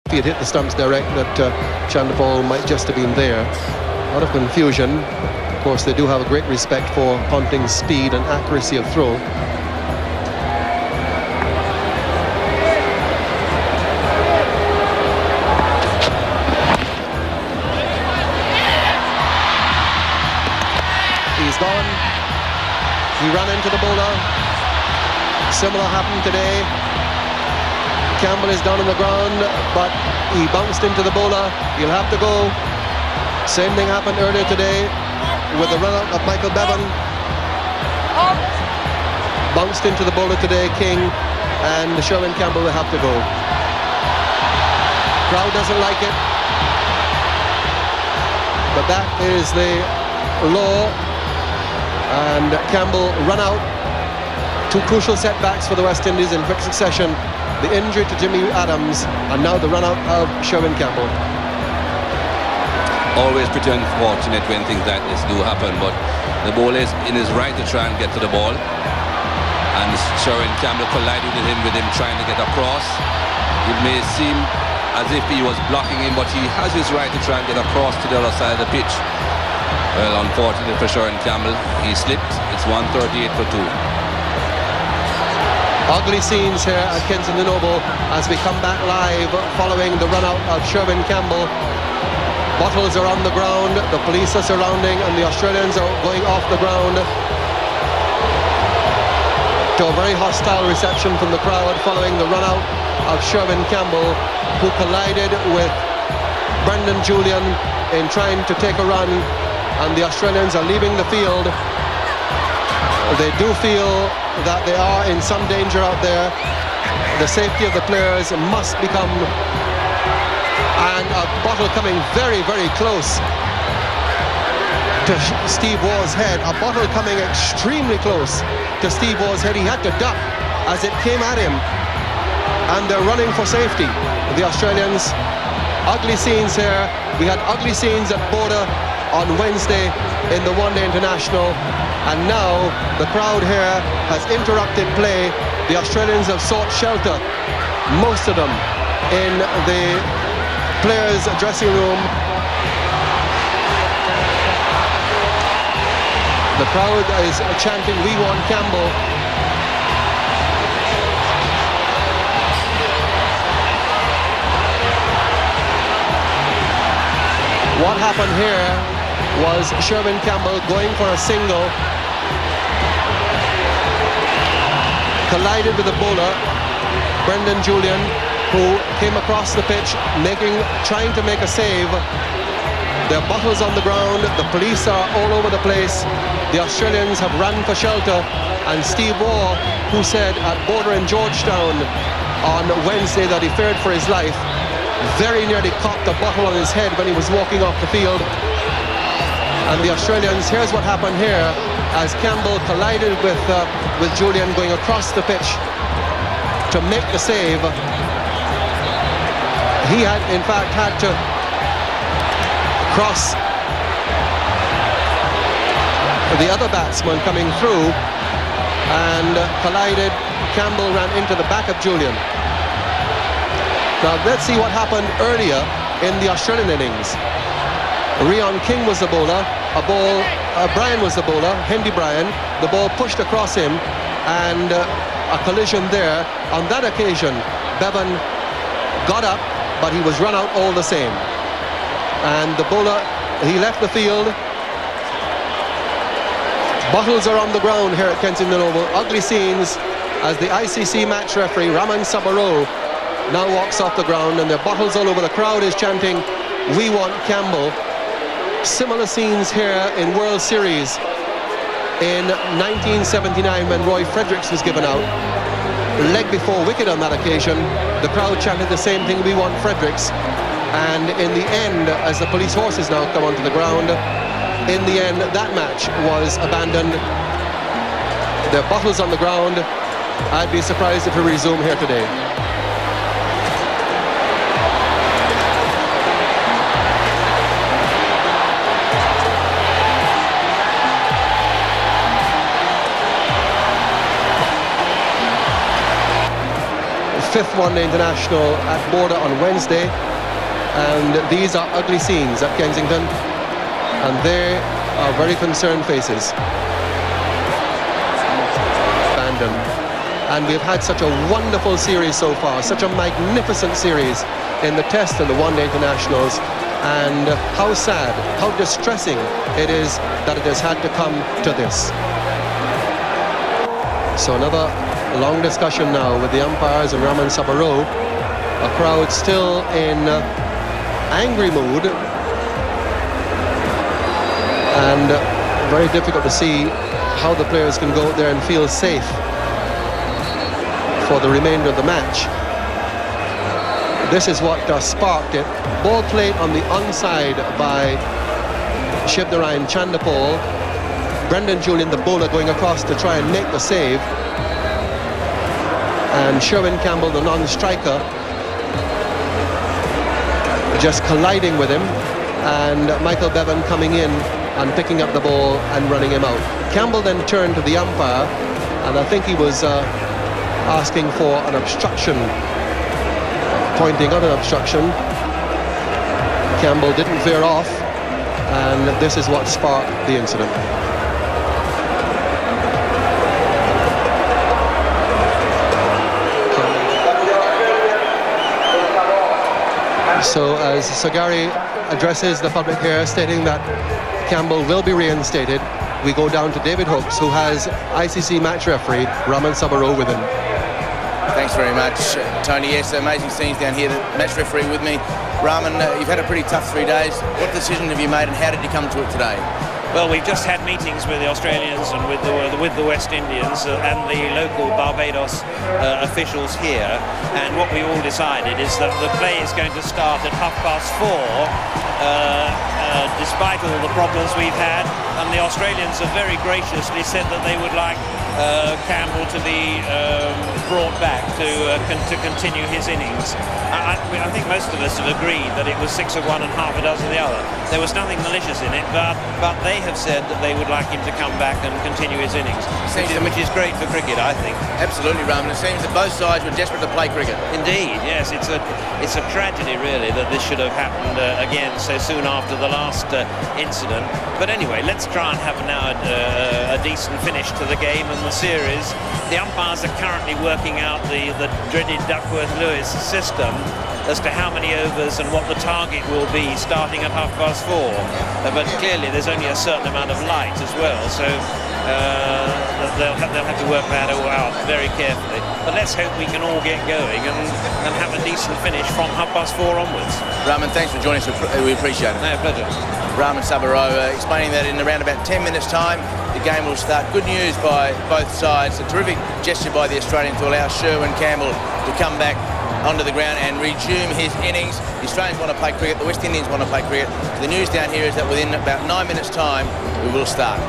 If he had hit the stumps direct, that Chandapal might just have been there. A lot of confusion. Of course, they do have a great respect for Ponting's speed and accuracy of throw. He's gone. He ran into the bowler. Similar happened today. Campbell is down on the ground, but he bounced into the bowler. He'll have to go. Same thing happened earlier today with the run-out of Michael Bevan. Bounced into the bowler today, King, and Sherwin Campbell will have to go. Crowd doesn't like it, but that is the law. And Campbell run out. Two crucial setbacks for the West Indies in quick succession. The injury to Jimmy Adams and now the run-out of Sherwin Campbell. Always pretty unfortunate when things like this do happen, but the bowler is in his right to try and get to the ball. And Sherwin Campbell collided with him trying to get across. It may seem as if he was blocking him, but he has his right to try and get across to the other side of the pitch. Well, unfortunately for Sherwin Campbell, he slipped. It's 138 for 2. Ugly scenes here at Kensington Oval as we come back live following the run-out of Sherwin Campbell. Bottles are on the ground, the police are surrounding, and the Australians are going off the ground to a very hostile reception from the crowd following the run-out of Sherwin Campbell, who collided with Brendon Julian in trying to take a run, and the Australians are leaving the field. They do feel that they are in some danger out there. The safety of the players must become, and a bottle coming very, very close to Steve Waugh's head. A bottle coming extremely close to Steve Waugh's head. He had to duck as it came at him, and they're running for safety. The Australians, ugly scenes here. We had ugly scenes at Border on Wednesday in the One Day International. And now the crowd here has interrupted play. The Australians have sought shelter, most of them, in the players' dressing room. The crowd is chanting, "We want Campbell." What happened here was Sherwin Campbell going for a single, collided with the bowler, Brendon Julian, who came across the pitch, trying to make a save. There are bottles on the ground, the police are all over the place. The Australians have run for shelter, and Steve Waugh, who said at Border in Georgetown on Wednesday that he feared for his life, very nearly cocked a bottle on his head when he was walking off the field. And the Australians, here's what happened here as Campbell collided with Julian going across the pitch to make the save. He had in fact had to cross the other batsman coming through and collided. Campbell ran into the back of Julian. Now let's see what happened earlier in the Australian innings. Rion King was the bowler, Bryan was the bowler, Hendy Bryan. The ball pushed across him and a collision there. On that occasion, Bevan got up, but he was run out all the same. And the bowler, he left the field. Bottles are on the ground here at Kensington Oval. Ugly scenes as the ICC match referee, Raman Sabaro, now walks off the ground, and there are bottles all over. The crowd is chanting, "We want Campbell." Similar scenes here in World Series in 1979 when Roy Fredericks was given out. Leg before wicket on that occasion. The crowd chanted the same thing, "We want Fredericks." And in the end, as the police horses now come onto the ground, in the end, that match was abandoned. There are bottles on the ground. I'd be surprised if we resume here today. Fifth one-day international at Border on Wednesday, and these are ugly scenes at Kensington, and they are very concerned faces. Abandoned. And we've had such a wonderful series so far, such a magnificent series in the Test and the one-day internationals, and how sad, how distressing it is that it has had to come to this. So another long discussion now with the umpires and Raman Sabaro. A crowd still in angry mood, and very difficult to see how the players can go out there and feel safe for the remainder of the match. This is what sparked it. Ball played on the onside by Shivnarayan Chandapal. Brendon Julian, the bowler, going across to try and make the save. And Sherwin Campbell, the non-striker, just colliding with him. And Michael Bevan coming in and picking up the ball and running him out. Campbell then turned to the umpire, and I think he was asking for an obstruction, pointing out an obstruction. Campbell didn't veer off, and this is what sparked the incident. So as Sagari addresses the public here, stating that Campbell will be reinstated, we go down to David Hooks, who has ICC match referee Raman Sabaro with him. Thanks very much, Tony. Yes, amazing scenes down here. The match referee with me. Raman, you've had a pretty tough 3 days. What decision have you made, and how did you come to it today? Well, we've just had meetings with the Australians and with the West Indians and the local Barbados officials here, and what we all decided is that the play is going to start at 4:30, despite all the problems we've had, and the Australians have very graciously said that they would like Campbell to be brought back to continue his innings. I think most of us have agreed that it was 6 of one and half a dozen of the other. There was nothing malicious in it, but they have said that they would like him to come back and continue his innings, which is great for cricket, I think. Absolutely, Raman. It seems that both sides were desperate to play cricket. Indeed, yes. It's a tragedy, really, that this should have happened again so soon after the last incident. But anyway, let's try and have now a decent finish to the game and the series. The umpires are currently working out the dreaded Duckworth-Lewis system as to how many overs and what the target will be starting at 4:30. But clearly there's only a certain amount of light as well, so they'll have to work that all out very carefully. But let's hope we can all get going and have a decent finish from 4:30 onwards. Raman, thanks for joining us. We appreciate it. No, pleasure. Raman Sabaro explaining that in around about 10 minutes' time, the game will start. Good news by both sides. A terrific gesture by the Australians to allow Sherwin Campbell to come back onto the ground and resume his innings. The Australians want to play cricket, the West Indians want to play cricket. The news down here is that within about 9 minutes' time, we will start.